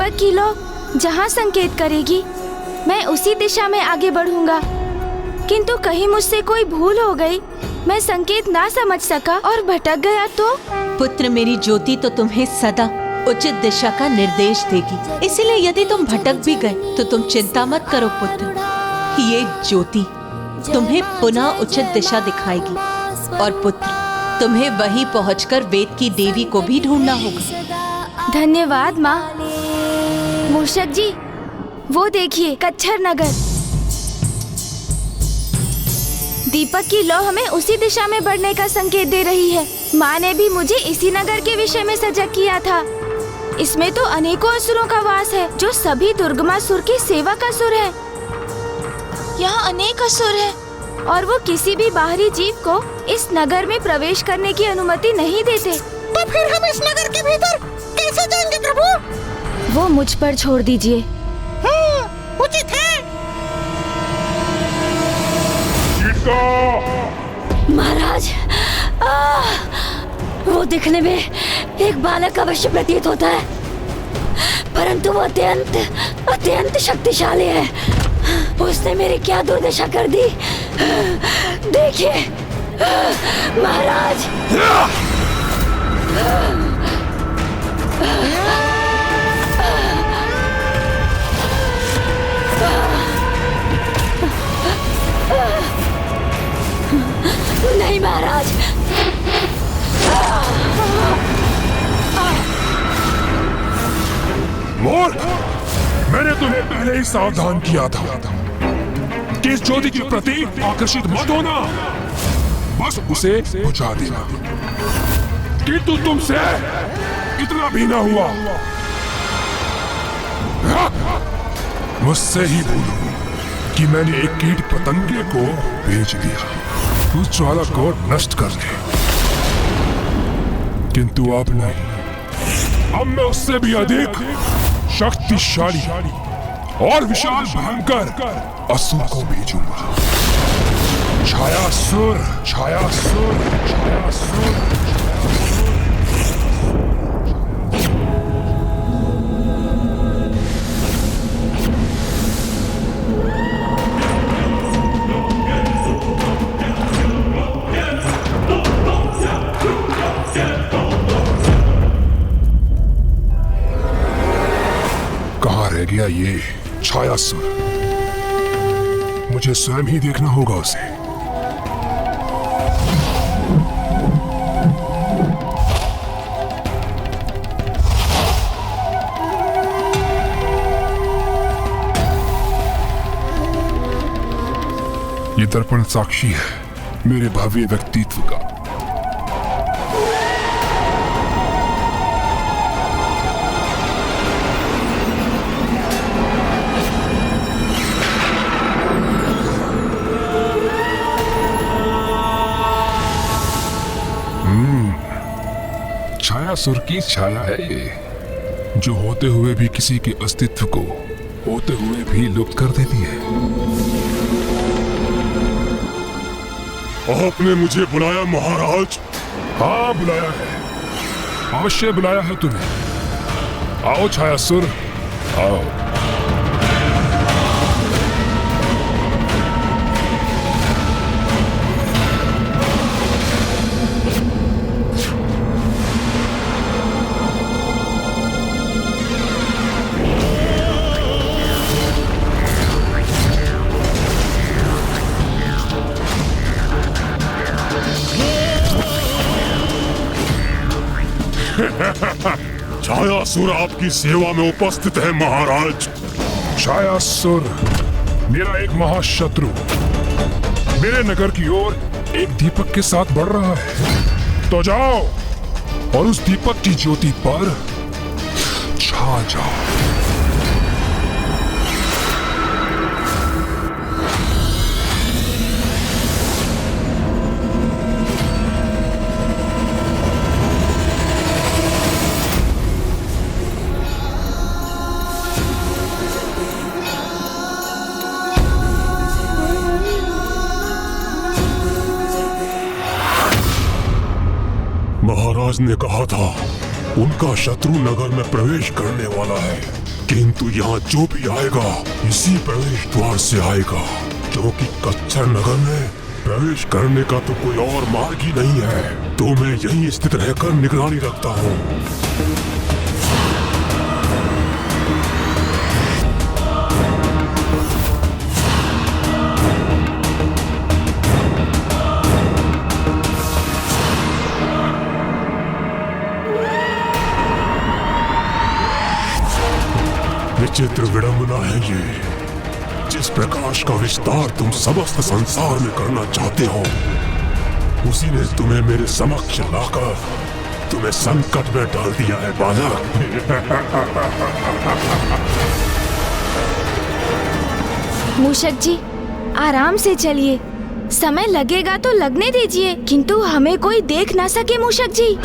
दीपक की लौ जहाँ संकेत करेगी मैं उसी दिशा में आगे बढ़ूंगा। किंतु कहीं मुझसे कोई भूल हो गई, मैं संकेत ना समझ सका और भटक गया तो? पुत्र, मेरी ज्योति तो तुम्हें सदा उचित दिशा का निर्देश देगी। इसीलिए यदि तुम भटक भी गए तो तुम चिंता मत करो पुत्र। ये ज्योति तुम्हें पुनः उचित दिशा दिखाएगी और पुत्र, तुम्हें वहीं पहुंचकर वेद की देवी को भी ढूंढना होगा। धन्यवाद माँ। मूषक जी, वो देखिए कच्छर नगर। दीपक की लौ हमें उसी दिशा में बढ़ने का संकेत दे रही है। माँ ने भी मुझे इसी नगर के विषय में सजग किया था। इसमें तो अनेकों असुरों का वास है जो सभी दुर्गमासुर की सेवा का असुर है। यहाँ अनेक असुर है और वो किसी भी बाहरी जीव को इस नगर में प्रवेश करने की अनुमति नहीं देते। तो फिर हम इस नगर के भीतर कैसे जाएंगे प्रभु? वो मुझ पर छोड़ दीजिए। उचित है। महाराज, वो दिखने में एक बालक अवश्य प्रतीत होता है, परंतु वो अत्यंत शक्तिशाली है। उसने मेरी क्या दुर्दशा कर दी, देखिए महाराज। नहीं महाराज। मूर्ख, मैंने तुम्हें पहले ही सावधान किया था कि इस ज्योति के प्रति आकर्षित मत होना, बस उसे बुझा देना। किंतु तुमसे इतना भी ना हुआ। मुझसे ही भूलो कि मैंने एक कीट पतंगे को भेज दिया उस ज्वाला को नष्ट करने, किंतु अब नहीं। अब मैं उससे भी अधिक शक्तिशाली और विशाल भयंकर असुर को भेजूंगा। छायासुर, छायासुर, छायासुर। कहाँ रह गया ये छायासुर? मुझे स्वयं ही देखना होगा उसे। ये दर्पण साक्षी है मेरे भव्य व्यक्तित्व का। छायासुर की छाया है ये, जो होते हुए भी किसी के अस्तित्व को होते हुए भी लुप्त कर देती है। आपने मुझे बुलाया महाराज? हाँ, बुलाया है, अवश्य बुलाया है तुम्हें। आओ छायासुर, आओ। छायासुर आपकी सेवा में उपस्थित है महाराज। छायासुर मेरा एक महाशत्रु मेरे नगर की ओर एक दीपक के साथ बढ़ रहा है, तो जाओ और उस दीपक की ज्योति पर छा जाओ। महाराज ने कहा था उनका शत्रु नगर में प्रवेश करने वाला है। किंतु यहाँ जो भी आएगा इसी प्रवेश द्वार से आएगा, क्योंकि कच्छर नगर में प्रवेश करने का तो कोई और मार्ग ही नहीं है। तो मैं यहीं स्थित रहकर निगरानी रखता हूँ। विचित्र विडंबना है ये। जिस प्रकाश का विस्तार तुम समस्त संसार में करना चाहते हो, उसी ने तुम्हें मेरे समक्ष लाकर तुम्हें संकट में डाल दिया है बालक। मूषक जी, आराम से चलिए। समय लगेगा तो लगने दीजिए, किंतु हमें कोई देख ना सके मूषक जी।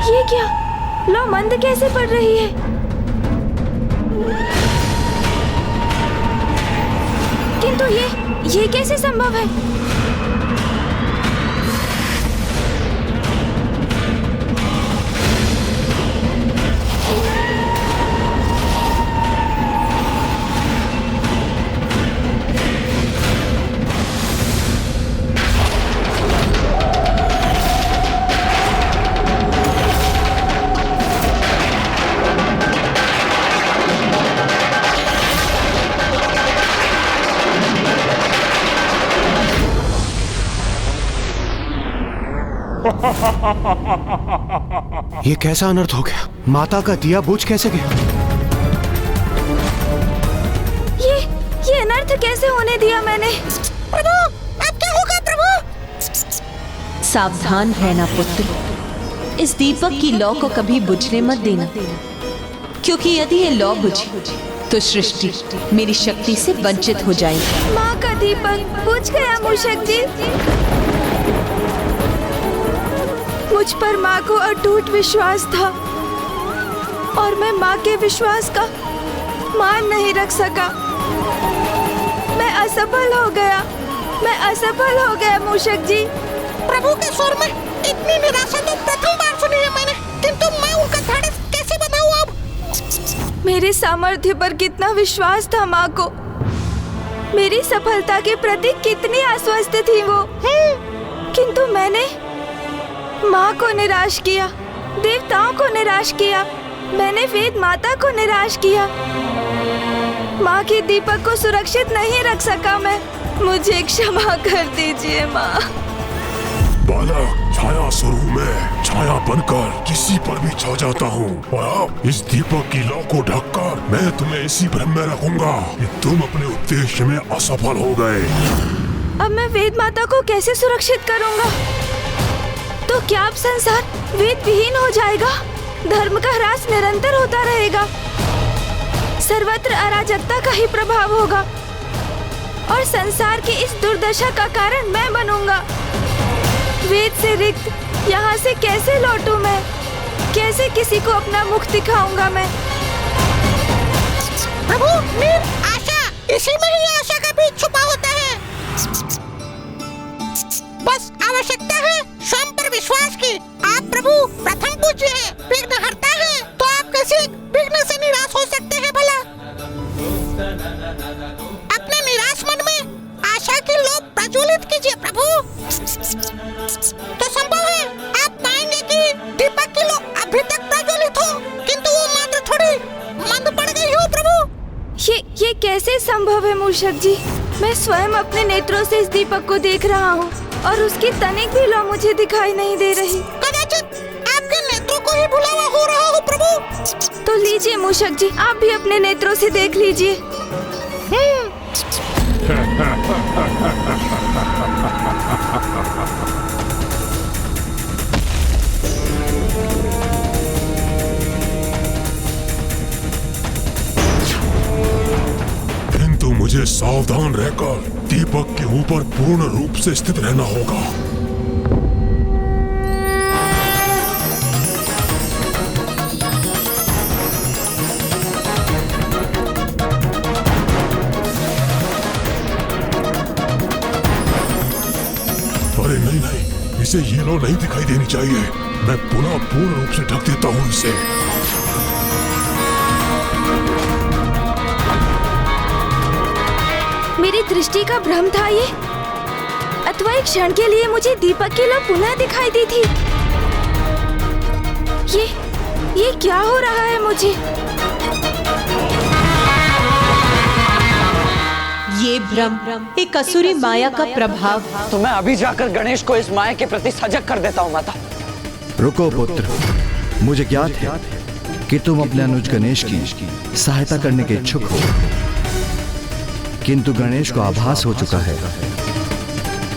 ये क्या? लो मंद कैसे पड़ रही है? किंतु ये कैसे संभव है? ये कैसा अनर्थ हो गया? माता का दिया बुझ कैसे गया? ये अनर्थ कैसे होने दिया मैंने? प्रभु, अब क्या होगा प्रभु? सावधान रहना पुत्र, इस दीपक की लौ को कभी बुझने मत देना, क्योंकि यदि ये लौ बुझी तो सृष्टि मेरी शक्ति से वंचित हो जाएगी। माँ का दीपक बुझ गया मूषक जी। मुझ पर माँ को अटूट विश्वास था और मैं माँ के विश्वास का मान नहीं रख सका। मैं असफल हो गया मूषक जी। प्रभु के स्वर में इतनी निराशा तो प्रथम बार सुनी है मैंने, किंतु मैं उनका ढाढ़स कैसे बताऊं अब? मेरे सामर्थ्य पर कितना विश्वास था माँ को, मेरी सफलता के प्रति कितनी आश्वस्त थी वो, किंतु मैंने माँ को निराश किया, देवताओं को निराश किया, मैंने वेद माता को निराश किया। माँ के दीपक को सुरक्षित नहीं रख सका मैं। मुझे क्षमा कर दीजिए माँ। बालक, छाया स्वरूप में छाया बनकर किसी पर भी छा जाता हूँ, और अब इस दीपक की लौ को ढककर मैं तुम्हें इसी भ्रम में रखूंगा कि तुम अपने उद्देश्य में असफल हो गए। अब मैं वेद माता को कैसे सुरक्षित करूँगा? तो क्या अब संसार वेद विहीन हो जाएगा? धर्म का ह्रास निरंतर होता रहेगा, सर्वत्र अराजकता का ही प्रभाव होगा और संसार की इस दुर्दशा का कारण मैं बनूंगा। वेद से रिक्त यहाँ से कैसे लौटूं मैं? कैसे किसी को अपना मुख दिखाऊंगा मैं? प्रभु, नीर आशा, इसी में ही आशा का बीज छुपा होता है। बस आवश्यकता है स्वयं पर विश्वास की। आप प्रभु प्रथम पूज्य हैं, विघ्न हरता है, तो आप कैसे विघ्न से निराश हो सकते हैं भला? अपने निराश मन में आशा की लौ प्रज्वलित कीजिए प्रभु। तो संभव है आप पाएंगे कि दीपक की लौ अभी तक प्रज्वलित हो, किंतु वो मात्र थोड़ी मंद पड़ गई हो प्रभु। ये कैसे संभव है मूषक जी? मैं स्वयं अपने नेत्रों से इस दीपक को देख रहा हूँ और उसकी तनिक भी लौ मुझे दिखाई नहीं दे रही। कदाचित आपके नेत्रों को ही भुलावा हो रहा हो प्रभु। तो लीजिए मूषक जी, आप भी अपने नेत्रों से देख लीजिए। किंतु मुझे सावधान रहकर दीपक के ऊपर पूर्ण रूप से स्थित रहना होगा। अरे नहीं नहीं, इसे ये लो नहीं दिखाई देनी चाहिए। मैं पुनः पूर्ण रूप से ढक देता हूँ इसे। मेरी दृष्टि का भ्रम था ये, अथवा एक क्षण के लिए मुझे दीपक की लौ पुनः दिखाई दी थी। ये क्या हो रहा है मुझे? ये भ्रम एक असुरी माया का प्रभाव। तो मैं अभी जाकर गणेश को इस माया के प्रति सजग कर देता हूँ माता। रुको पुत्र, मुझे ज्ञात है कि तुम अपने अनुज गणेश की सहायता करने के इच्छुक हो, किंतु गणेश को आभास हो चुका है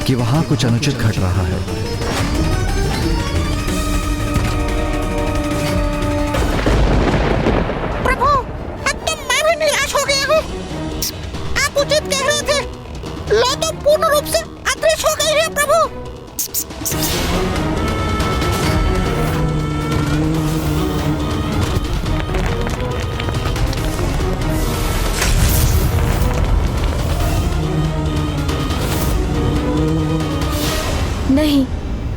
कि वहां कुछ अनुचित घट रहा है। प्रभु, अब तो मैं भी निराश हो गया हूँ। आप उचित कह रहे थे, लौ तो पूर्ण रूप से अदृश्य हो गई है प्रभु। नहीं,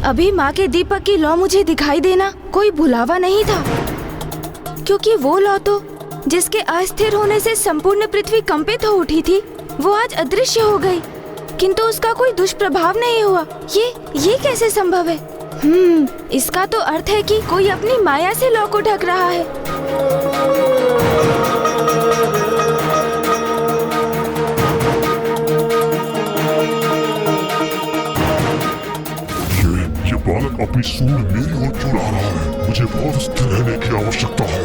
अभी माँ के दीपक की लौ मुझे दिखाई देना कोई भुलावा नहीं था, क्योंकि वो लौ तो जिसके अस्थिर होने से संपूर्ण पृथ्वी कंपित हो उठी थी, वो आज अदृश्य हो गई, किंतु उसका कोई दुष्प्रभाव नहीं हुआ। ये कैसे संभव है? इसका तो अर्थ है कि कोई अपनी माया से लौ को ढक रहा है। ये बालक अपनी सूंड मेरी ओर क्यों ला रहा है? मुझे बहुत स्थिर रहने की आवश्यकता है।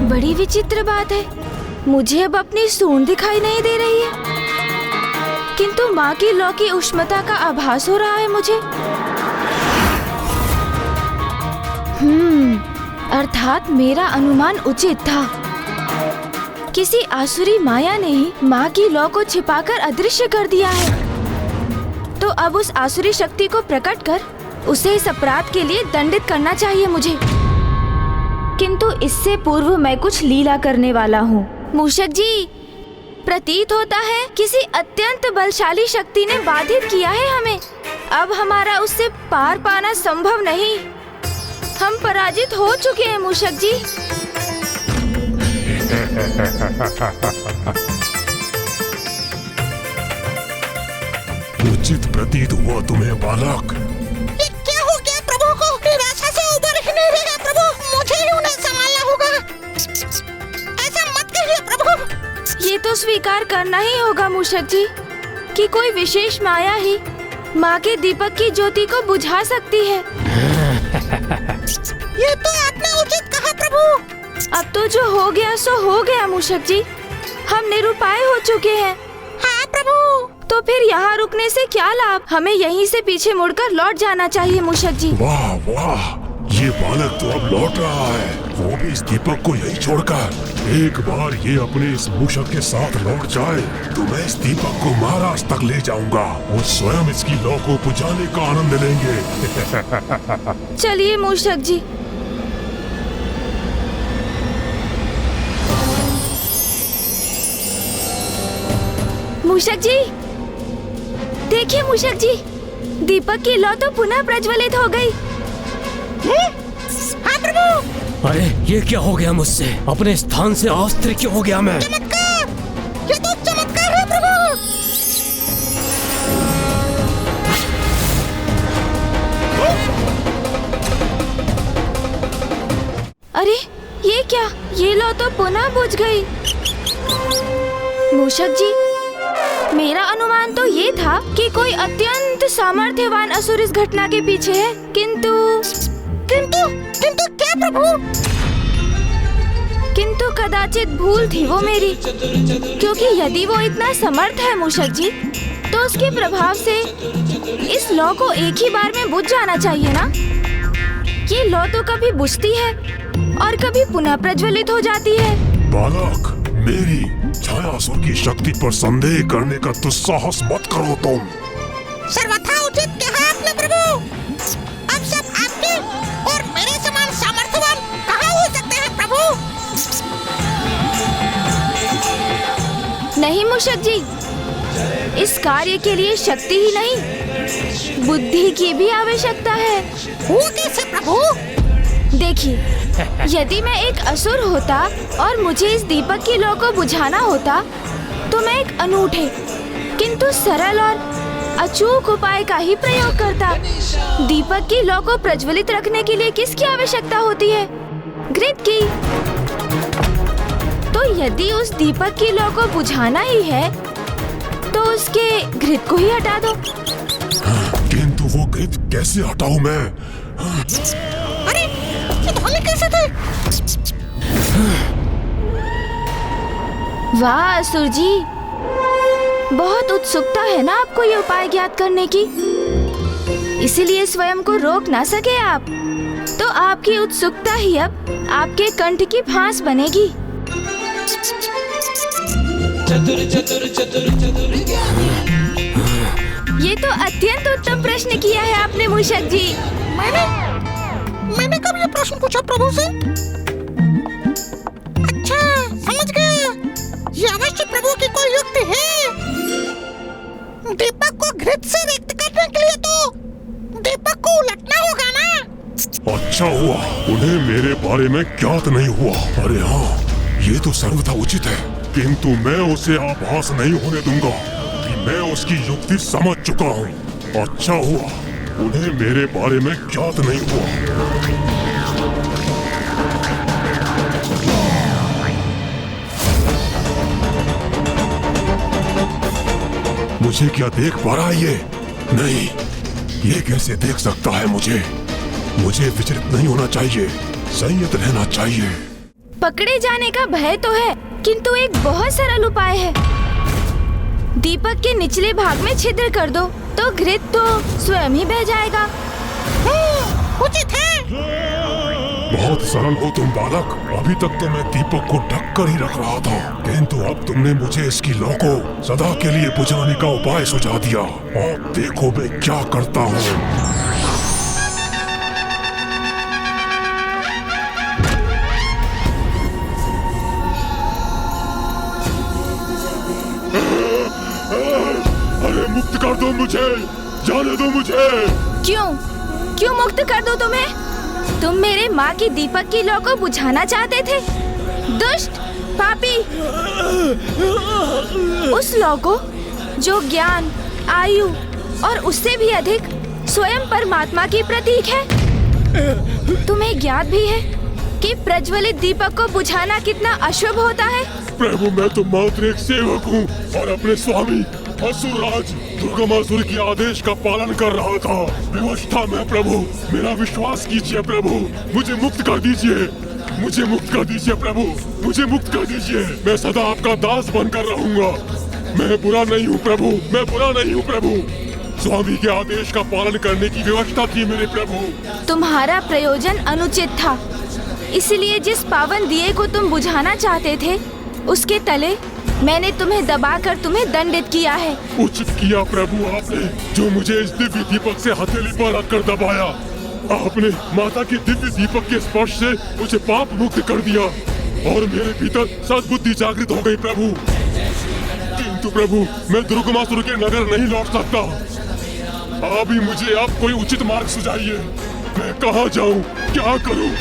बड़ी विचित्र बात है, मुझे अब अपनी सूंड दिखाई नहीं दे रही है, किंतु माँ की लौ की उष्णता का आभास हो रहा है मुझे। अर्थात मेरा अनुमान उचित था। किसी आसुरी माया ने ही माँ की लौ को छिपाकर अदृश्य कर दिया है। तो अब उस आसुरी शक्ति को प्रकट कर उसे इस अपराध के लिए दंडित करना चाहिए मुझे। किंतु इससे पूर्व मैं कुछ लीला करने वाला हूँ। मूषक जी, प्रतीत होता है किसी अत्यंत बलशाली शक्ति ने बाधित किया है हमें। अब हमारा उससे पार पाना संभव नहीं। हम पराजित हो चुके हैं मूषक जी। उचित प्रतीत हुआ तुम्हें बालक। ये क्या हो गया प्रभु को? निराशा से उबर ही नहीं रहे प्रभु। मुझे ही उन्हें संभालना होगा। ऐसा मत कहिए प्रभु। ये तो स्वीकार करना ही होगा मूषक जी कि कोई विशेष माया ही माँ के दीपक की ज्योति को बुझा सकती है। ये तो आपने उचित कहा प्रभु। अब तो जो हो गया सो हो गया मूषक जी। हम निरुपाय हो चुके हैं। हाँ प्रभु। तो फिर यहाँ रुकने से क्या लाभ? हमें यहीं से पीछे मुड़कर लौट जाना चाहिए मूषक जी। वाह वाह, ये बालक तो अब लौट रहा है, वो भी इस दीपक को यही छोड़कर। एक बार ये अपने इस मूषक के साथ लौट जाए तो मैं इस दीपक को महाराज तक ले जाऊंगा। वो स्वयं इसकी लौ को बुझाने का आनंद लेंगे। चलिए मूषक जी। मूषक जी, देखिए मूषक जी, दीपक की लौ तो पुनः प्रज्वलित हो गई। हाँ प्रभु। अरे ये क्या हो गया मुझसे? अपने स्थान से अस्थिर क्यों हो गया मैं? चमत्कार! ये तो चमत्कार है प्रभु। अरे ये क्या? ये लौ तो पुनः बुझ गई। मूषक जी, मेरा अनुमान तो ये था कि कोई अत्यंत सामर्थ्यवान असुर इस घटना के पीछे है, किंतु क्या प्रभु? किंतु कदाचित भूल थी वो मेरी, क्योंकि यदि वो इतना समर्थ है मूषक जी, तो उसके प्रभाव से इस लौ को एक ही बार में बुझ जाना चाहिए ना। ये लौ तो कभी बुझती है और कभी पुनः प्रज्वलित हो जाती है। बालक, मेरी छायासुर की शक्ति पर संदेह करने का दुस्साहस मत करो तुम। सर्वथा उचित कहा आपने प्रभु। अब सब आपके और मेरे समान सामर्थ्यवान कहाँ हो सकते हैं प्रभु? नहीं मूषक जी, इस कार्य के लिए शक्ति ही नहीं, बुद्धि की भी आवश्यकता है। वो कैसे प्रभु? देखिए, यदि मैं एक असुर होता और मुझे इस दीपक की लौ को बुझाना होता, तो मैं एक अनूठे किंतु सरल और अचूक उपाय का ही प्रयोग करता। दीपक की लौ को प्रज्वलित रखने के लिए किसकी आवश्यकता होती है? घृत की। तो यदि उस दीपक की लौ को बुझाना ही है, तो उसके घृत को ही हटा दो। किंतु वो घृत कैसे हटाऊं मैं? अरे, ये धोने कैसे थे? वाह असुर जी, बहुत उत्सुकता है ना आपको ये उपाय ज्ञात करने की, इसीलिए स्वयं को रोक ना सके आप। तो आपकी उत्सुकता ही अब आपके कंठ की फांस बनेगी। ये तो अत्यंत उत्तम प्रश्न किया है आपने मूषक जी। मैंने कब ये प्रश्न पूछा प्रभु से? अच्छा, समझ गया। ये अवश्य प्रभु की कोई युक्ति है। दीपक को घृत से रिक्त करने के लिए तो दीपक को उलटना होगा ना? अच्छा हुआ उन्हें मेरे बारे में ज्ञात नहीं हुआ। अरे हाँ, ये तो सर्वथा उचित है, किंतु मैं उसे आभास नहीं होने दूंगा कि मैं उसकी युक्ति समझ चुका हूँ। अच्छा हुआ उन्हें मेरे बारे में ज्ञात नहीं हुआ। मुझे क्या देख पा रहा है ये? नहीं, ये कैसे देख सकता है मुझे? मुझे विचलित नहीं होना चाहिए, संयत रहना चाहिए। पकड़े जाने का भय तो है, किंतु एक बहुत सरल उपाय है। दीपक के निचले भाग में छिद्र कर दो, तो घृत तो स्वयं ही बह जाएगा। उचित है। बहुत सरल हो तुम बालक। अभी तक तो मैं दीपक को ढक कर ही रख रहा था, किंतु अब तुमने मुझे इसकी लौ को सदा के लिए बुझाने का उपाय सुझा दिया। अब देखो मैं क्या करता हूँ। अरे मुक्त कर दो मुझे, जाने दो मुझे। क्यों मुक्त कर दो तुम्हें? तुम मेरे माँ की दीपक की लौ को बुझाना चाहते थे, दुष्ट पापी। उस लौ को जो ज्ञान, आयु और उससे भी अधिक स्वयं परमात्मा की प्रतीक है। तुम्हें ज्ञात भी है कि प्रज्वलित दीपक को बुझाना कितना अशुभ होता है। प्रभु, मैं तो मात्र एक सेवक हूँ और अपने स्वामी असुरराज दुर्गमासुर के आदेश का पालन कर रहा था। व्यवस्था में प्रभु, मेरा विश्वास कीजिए प्रभु, मुझे मुक्त कर दीजिए, मुझे मुक्त कर दीजिए प्रभु, मुझे मुक्त कर दीजिए। मैं सदा आपका दास बनकर रहूंगा। मैं बुरा नहीं हूँ प्रभु, मैं बुरा नहीं हूँ प्रभु। स्वामी के आदेश का पालन करने की व्यवस्था थी मेरे प्रभु। तुम्हारा प्रयोजन अनुचित था, इसलिए जिस पावन दिए को तुम बुझाना चाहते थे, उसके तले मैंने तुम्हें दबाकर तुम्हें दंडित किया है। उचित किया प्रभु आपने, जो मुझे इस दिव्य दीपक से हथेली पर रखकर दबाया। आपने माता के दिव्य दीपक के स्पर्श से मुझे पाप मुक्त कर दिया और मेरे भीतर सद्बुद्धि जागृत हो गई प्रभु। किंतु प्रभु, मैं दुर्गमासुर के नगर नहीं लौट सकता। अभी मुझे आप कोई उचित मार्ग सुझाइए। मैं कहाँ जाऊँ, क्या करूँ?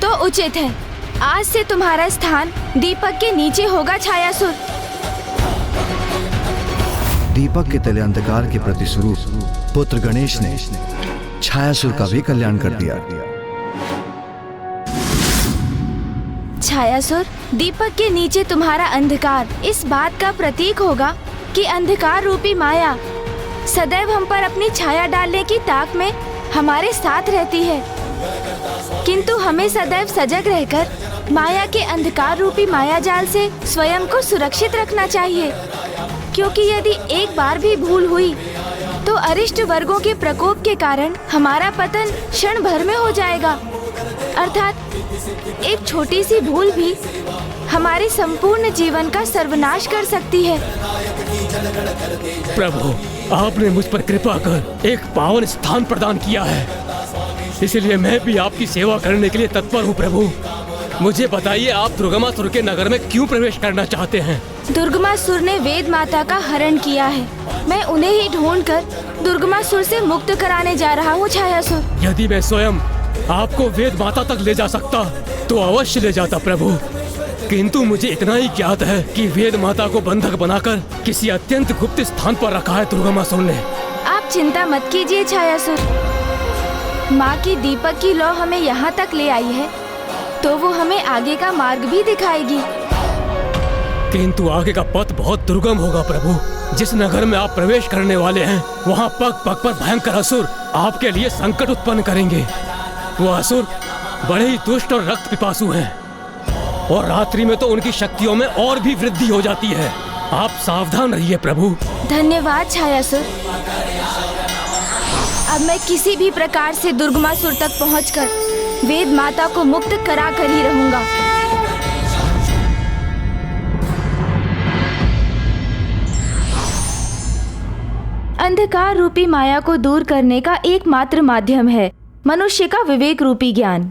तो उचित है, आज से तुम्हारा स्थान दीपक के नीचे होगा छायासुर। दीपक के तले अंधकार के प्रति स्वरूप पुत्र गणेश ने छायासुर का भी कल्याण कर दिया। छायासुर, दीपक के नीचे तुम्हारा अंधकार इस बात का प्रतीक होगा कि अंधकार रूपी माया सदैव हम पर अपनी छाया डालने की ताक में हमारे साथ रहती है, किंतु हमें सदैव सजग रहकर माया के अंधकार रूपी माया जाल से स्वयं को सुरक्षित रखना चाहिए, क्योंकि यदि एक बार भी भूल हुई तो तो अरिष्ट वर्गों के प्रकोप के कारण हमारा पतन क्षण भर में हो जाएगा। अर्थात एक छोटी सी भूल भी हमारे संपूर्ण जीवन का सर्वनाश कर सकती है। प्रभु, आपने मुझ पर कृपा कर एक पावन स्थान प्रदान किया है, इसलिए मैं भी आपकी सेवा करने के लिए तत्पर हूँ। प्रभु, मुझे बताइए, आप दुर्गमासुर के नगर में क्यों प्रवेश करना चाहते हैं? दुर्गमासुर ने वेद माता का हरण किया है। मैं उन्हें ही ढूंढकर दुर्गमासुर से मुक्त कराने जा रहा हूँ छायासुर। यदि मैं स्वयं आपको वेद माता तक ले जा सकता तो अवश्य ले जाता प्रभु, किंतु मुझे इतना ही ज्ञात है कि वेद माता को बंधक बनाकर किसी अत्यंत गुप्त स्थान पर रखा है दुर्गमासुर ने। आप चिंता मत कीजिए छायासुर, माँ की दीपक की लौ हमें यहाँ तक ले आई है तो वो हमें आगे का मार्ग भी दिखाएगी। किंतु आगे का पथ बहुत दुर्गम होगा प्रभु। जिस नगर में आप प्रवेश करने वाले हैं वहाँ पग पग पर भयंकर असुर आपके लिए संकट उत्पन्न करेंगे। वो असुर बड़े ही दुष्ट और रक्त पिपासु हैं और रात्रि में तो उनकी शक्तियों में और भी वृद्धि हो जाती है। आप सावधान रहिए प्रभु। धन्यवाद छायासुर। अब मैं किसी भी प्रकार से दुर्गमासुर तक पहुंचकर वेद माता को मुक्त करा कर ही रहूंगा। अंधकार रूपी माया को दूर करने का एकमात्र माध्यम है मनुष्य का विवेक रूपी ज्ञान।